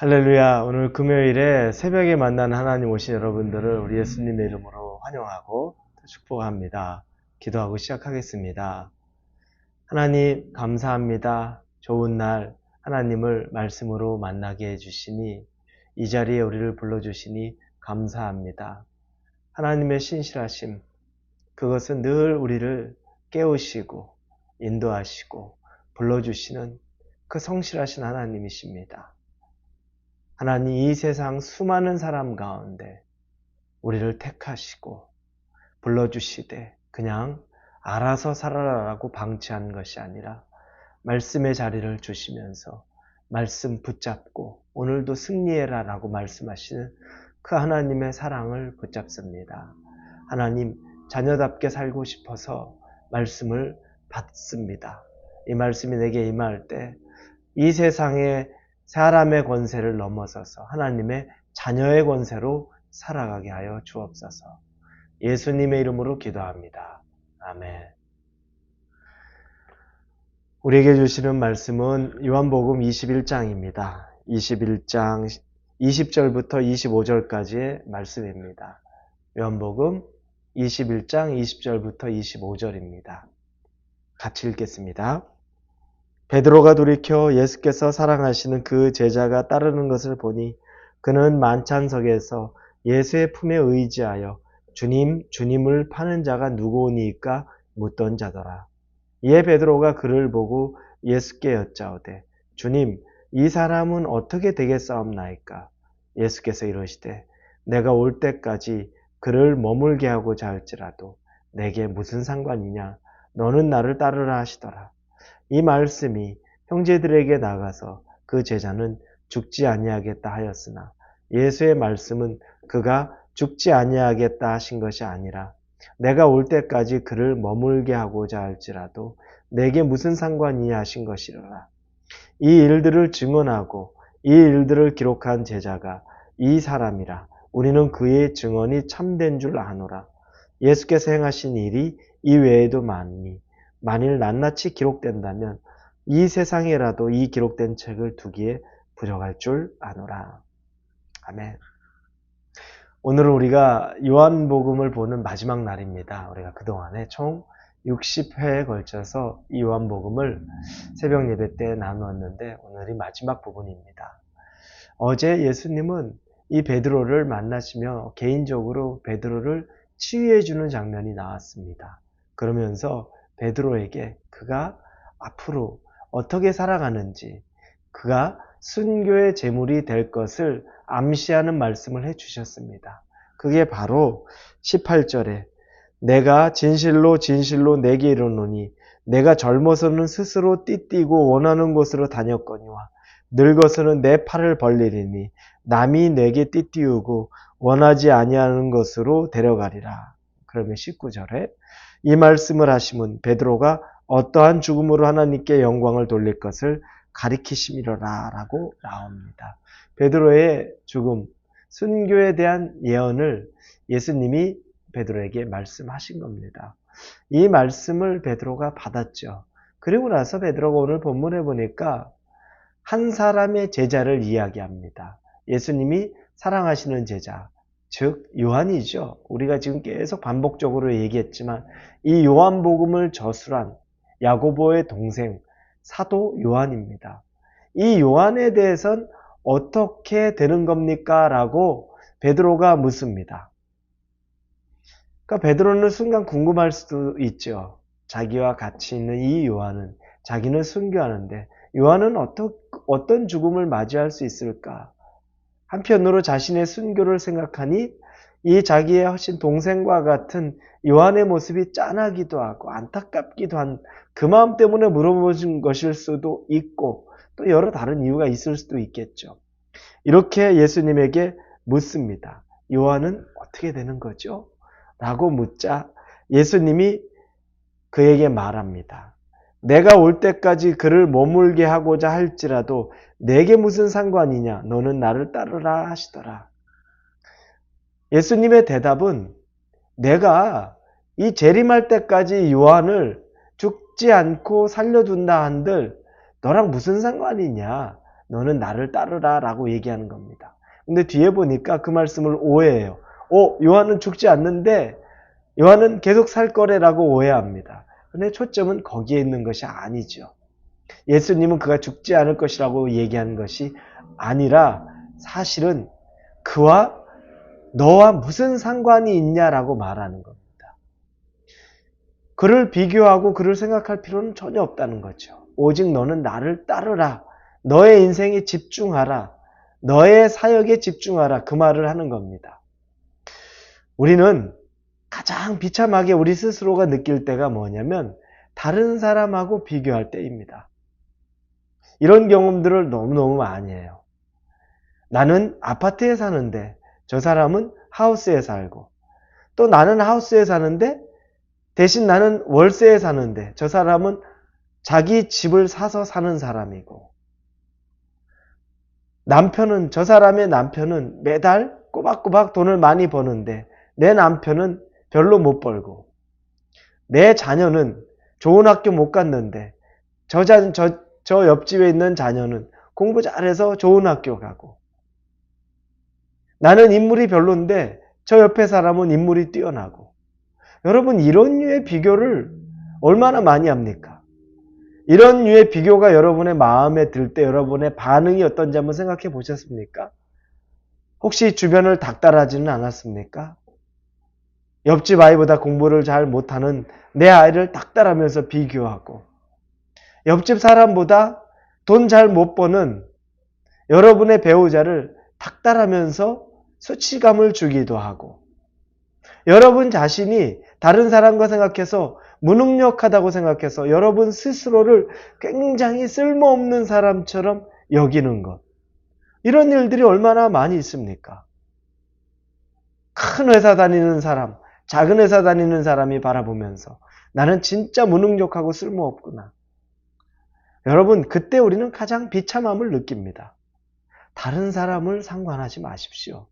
할렐루야. 오늘 금요일에 새벽에 만난 하나님 오신 여러분들을 우리 예수님의 이름으로 환영하고 축복합니다. 기도하고 시작하겠습니다. 하나님 감사합니다. 좋은 날 하나님을 말씀으로 만나게 해주시니 이 자리에 우리를 불러주시니 감사합니다. 하나님의 신실하심, 그것은 늘 우리를 깨우시고 인도하시고 불러주시는 그 성실하신 하나님이십니다. 하나님, 이 세상 수많은 사람 가운데 우리를 택하시고 불러주시되 그냥 알아서 살아라라고 방치한 것이 아니라 말씀의 자리를 주시면서 말씀 붙잡고 오늘도 승리해라라고 말씀하시는 그 하나님의 사랑을 붙잡습니다. 하나님, 자녀답게 살고 싶어서 말씀을 받습니다. 이 말씀이 내게 임할 때 이 세상의 사람의 권세를 넘어서서 하나님의 자녀의 권세로 살아가게 하여 주옵소서. 예수님의 이름으로 기도합니다. 아멘. 우리에게 주시는 말씀은 요한복음 21장입니다. 21장 20절부터 25절까지의 말씀입니다. 요한복음 21장 20절부터 25절입니다. 같이 읽겠습니다. 베드로가 돌이켜 예수께서 사랑하시는 그 제자가 따르는 것을 보니 그는 만찬석에서 예수의 품에 의지하여 주님, 주님을 파는 자가 누구오니까 묻던 자더라. 이에 베드로가 그를 보고 예수께 여짜오되 주님, 이 사람은 어떻게 되겠사옵나이까? 예수께서 이르시되 내가 올 때까지 그를 머물게 하고자 할지라도 내게 무슨 상관이냐? 너는 나를 따르라 하시더라. 이 말씀이 형제들에게 나가서 그 제자는 죽지 아니하겠다 하였으나 예수의 말씀은 그가 죽지 아니하겠다 하신 것이 아니라 내가 올 때까지 그를 머물게 하고자 할지라도 내게 무슨 상관이냐 하신 것이로라. 이 일들을 증언하고 이 일들을 기록한 제자가 이 사람이라. 우리는 그의 증언이 참된 줄 아노라. 예수께서 행하신 일이 이 외에도 많으니 만일 낱낱이 기록된다면 이 세상에라도 이 기록된 책을 두기에 부족할 줄 아노라. 아멘. 오늘은 우리가 요한복음을 보는 마지막 날입니다. 우리가 그동안에 총 60회에 걸쳐서 이 요한복음을 새벽 예배 때 나누었는데 오늘이 마지막 부분입니다. 어제 예수님은 이 베드로를 만나시며 개인적으로 베드로를 치유해 주는 장면이 나왔습니다. 그러면서 베드로에게 그가 앞으로 어떻게 살아가는지, 그가 순교의 제물이 될 것을 암시하는 말씀을 해주셨습니다. 그게 바로 18절에 내가 진실로 진실로 내게 이르노니 내가 젊어서는 스스로 띠띠고 원하는 곳으로 다녔거니와 늙어서는 내 팔을 벌리리니 남이 내게 띠띠우고 원하지 아니하는 것으로 데려가리라. 그러면 19절에 이 말씀을 하시면 베드로가 어떠한 죽음으로 하나님께 영광을 돌릴 것을 가리키심이로라 라고 나옵니다. 베드로의 죽음, 순교에 대한 예언을 예수님이 베드로에게 말씀하신 겁니다. 이 말씀을 베드로가 받았죠. 그리고 나서 베드로가 오늘 본문에 보니까 한 사람의 제자를 이야기합니다. 예수님이 사랑하시는 제자, 즉 요한이죠. 우리가 지금 계속 반복적으로 얘기했지만 이 요한복음을 저술한 야고보의 동생 사도 요한입니다. 이 요한에 대해서는 어떻게 되는 겁니까? 라고 베드로가 묻습니다. 그러니까 베드로는 순간 궁금할 수도 있죠. 자기와 같이 있는 이 요한은 자기는 순교하는데 요한은 어떤 죽음을 맞이할 수 있을까? 한편으로 자신의 순교를 생각하니 이 자기의 훨씬 동생과 같은 요한의 모습이 짠하기도 하고 안타깝기도 한 그 마음 때문에 물어보신 것일 수도 있고 또 여러 다른 이유가 있을 수도 있겠죠. 이렇게 예수님에게 묻습니다. 요한은 어떻게 되는 거죠? 라고 묻자 예수님이 그에게 말합니다. 내가 올 때까지 그를 머물게 하고자 할지라도 내게 무슨 상관이냐? 너는 나를 따르라 하시더라. 예수님의 대답은 내가 이 재림할 때까지 요한을 죽지 않고 살려둔다 한들 너랑 무슨 상관이냐? 너는 나를 따르라 라고 얘기하는 겁니다. 근데 뒤에 보니까 그 말씀을 오해해요. 요한은 죽지 않는데 요한은 계속 살 거래라고 오해합니다. 근데 초점은 거기에 있는 것이 아니죠. 예수님은 그가 죽지 않을 것이라고 얘기하는 것이 아니라 사실은 그와 너와 무슨 상관이 있냐라고 말하는 겁니다. 그를 비교하고 그를 생각할 필요는 전혀 없다는 거죠. 오직 너는 나를 따르라. 너의 인생에 집중하라. 너의 사역에 집중하라. 그 말을 하는 겁니다. 우리는 가장 비참하게 우리 스스로가 느낄 때가 뭐냐면 다른 사람하고 비교할 때입니다. 이런 경험들을 너무너무 많이 해요. 나는 아파트에 사는데 저 사람은 하우스에 살고, 또 나는 하우스에 사는데 대신 나는 월세에 사는데 저 사람은 자기 집을 사서 사는 사람이고, 저 사람의 남편은 매달 꼬박꼬박 돈을 많이 버는데 내 남편은 별로 못 벌고, 내 자녀는 좋은 학교 못 갔는데 저 옆집에 있는 자녀는 공부 잘해서 좋은 학교 가고, 나는 인물이 별론데 저 옆에 사람은 인물이 뛰어나고. 여러분, 이런 류의 비교를 얼마나 많이 합니까? 이런 류의 비교가 여러분의 마음에 들 때 여러분의 반응이 어떤지 한번 생각해 보셨습니까? 혹시 주변을 닥달하지는 않았습니까? 옆집 아이보다 공부를 잘 못하는 내 아이를 닥달하면서 비교하고, 옆집 사람보다 돈 잘 못 버는 여러분의 배우자를 닥달하면서 수치감을 주기도 하고, 여러분 자신이 다른 사람과 생각해서 무능력하다고 생각해서 여러분 스스로를 굉장히 쓸모없는 사람처럼 여기는 것. 이런 일들이 얼마나 많이 있습니까? 큰 회사 다니는 사람, 작은 회사 다니는 사람이 바라보면서 나는 진짜 무능력하고 쓸모없구나. 여러분, 그때 우리는 가장 비참함을 느낍니다. 다른 사람을 상관하지 마십시오.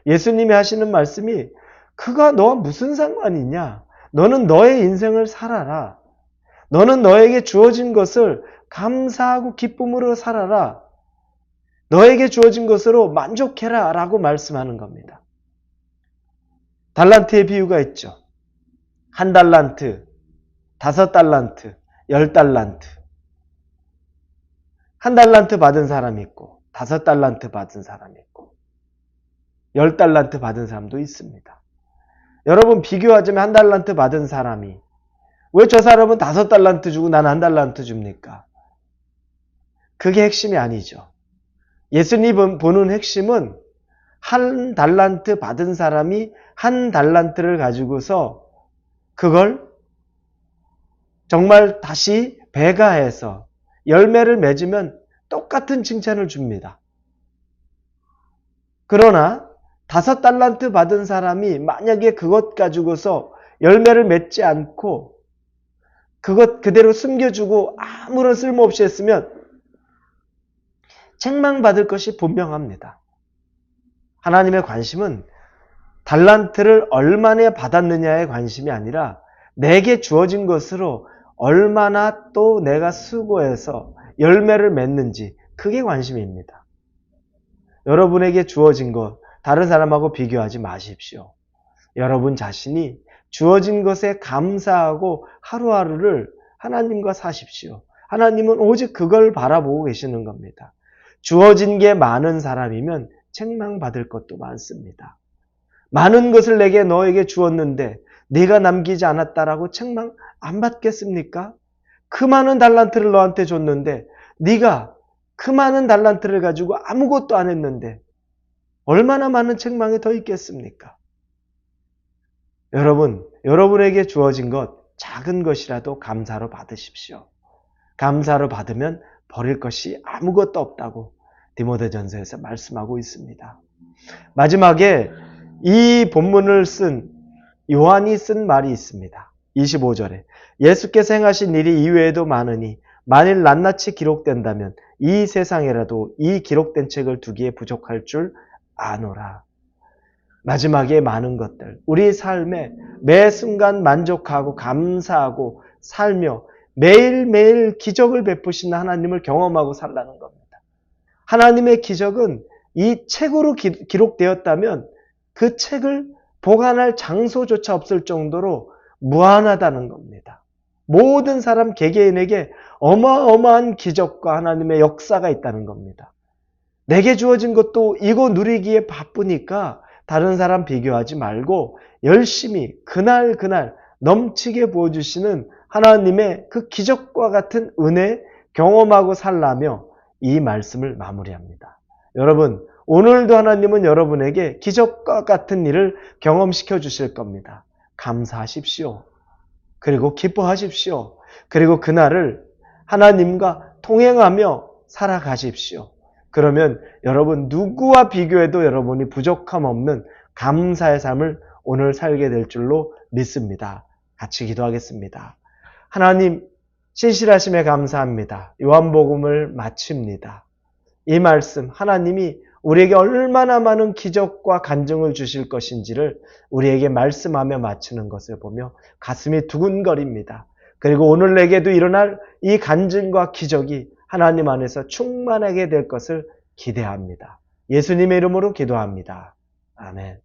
예수님이 하시는 말씀이 그가 너와 무슨 상관이냐? 너는 너의 인생을 살아라. 너는 너에게 주어진 것을 감사하고 기쁨으로 살아라. 너에게 주어진 것으로 만족해라 라고 말씀하는 겁니다. 달란트의 비유가 있죠. 1달란트, 5달란트, 10달란트. 1달란트 받은 사람이 있고 5달란트 받은 사람이 있고 10달란트 받은 사람도 있습니다. 여러분, 비교하자면 1달란트 받은 사람이 왜 저 사람은 5달란트 주고 난 1달란트 줍니까? 그게 핵심이 아니죠. 예수님 보는 핵심은 1달란트 받은 사람이 1달란트를 가지고서 그걸 정말 다시 배가해서 열매를 맺으면 똑같은 칭찬을 줍니다. 그러나 5달란트 받은 사람이 만약에 그것 가지고서 열매를 맺지 않고 그것 그대로 숨겨주고 아무런 쓸모없이 했으면 책망받을 것이 분명합니다. 하나님의 관심은 달란트를 얼마나 받았느냐에 관심이 아니라 내게 주어진 것으로 얼마나 또 내가 수고해서 열매를 맺는지, 그게 관심입니다. 여러분에게 주어진 것 다른 사람하고 비교하지 마십시오. 여러분 자신이 주어진 것에 감사하고 하루하루를 하나님과 사십시오. 하나님은 오직 그걸 바라보고 계시는 겁니다. 주어진 게 많은 사람이면 책망받을 것도 많습니다. 많은 것을 너에게 주었는데 네가 남기지 않았다라고 책망 안 받겠습니까? 그 많은 달란트를 너한테 줬는데 네가 그 많은 달란트를 가지고 아무것도 안 했는데 얼마나 많은 책망이 더 있겠습니까? 여러분에게 주어진 것 작은 것이라도 감사로 받으십시오. 감사로 받으면 버릴 것이 아무것도 없다고 디모데전서에서 말씀하고 있습니다. 마지막에 이 본문을 쓴 요한이 쓴 말이 있습니다. 25절에 예수께서 행하신 일이 이외에도 많으니 만일 낱낱이 기록된다면 이 세상에라도 이 기록된 책을 두기에 부족할 줄 아노라. 마지막에 많은 것들, 우리 삶에 매 순간 만족하고 감사하고 살며 매일매일 기적을 베푸시는 하나님을 경험하고 살라는 겁니다. 하나님의 기적은 이 책으로 기록되었다면 그 책을 보관할 장소조차 없을 정도로 무한하다는 겁니다. 모든 사람 개개인에게 어마어마한 기적과 하나님의 역사가 있다는 겁니다. 내게 주어진 것도 이거 누리기에 바쁘니까 다른 사람 비교하지 말고 열심히 그날 넘치게 부어주시는 하나님의 그 기적과 같은 은혜 경험하고 살라며 이 말씀을 마무리합니다. 여러분, 오늘도 하나님은 여러분에게 기적과 같은 일을 경험시켜 주실 겁니다. 감사하십시오. 그리고 기뻐하십시오. 그리고 그날을 하나님과 통행하며 살아가십시오. 그러면 여러분 누구와 비교해도 여러분이 부족함 없는 감사의 삶을 오늘 살게 될 줄로 믿습니다. 같이 기도하겠습니다. 하나님, 신실하심에 감사합니다. 요한복음을 마칩니다. 이 말씀, 하나님이 우리에게 얼마나 많은 기적과 간증을 주실 것인지를 우리에게 말씀하며 마치는 것을 보며 가슴이 두근거립니다. 그리고 오늘 내게도 일어날 이 간증과 기적이 하나님 안에서 충만하게 될 것을 기대합니다. 예수님의 이름으로 기도합니다. 아멘.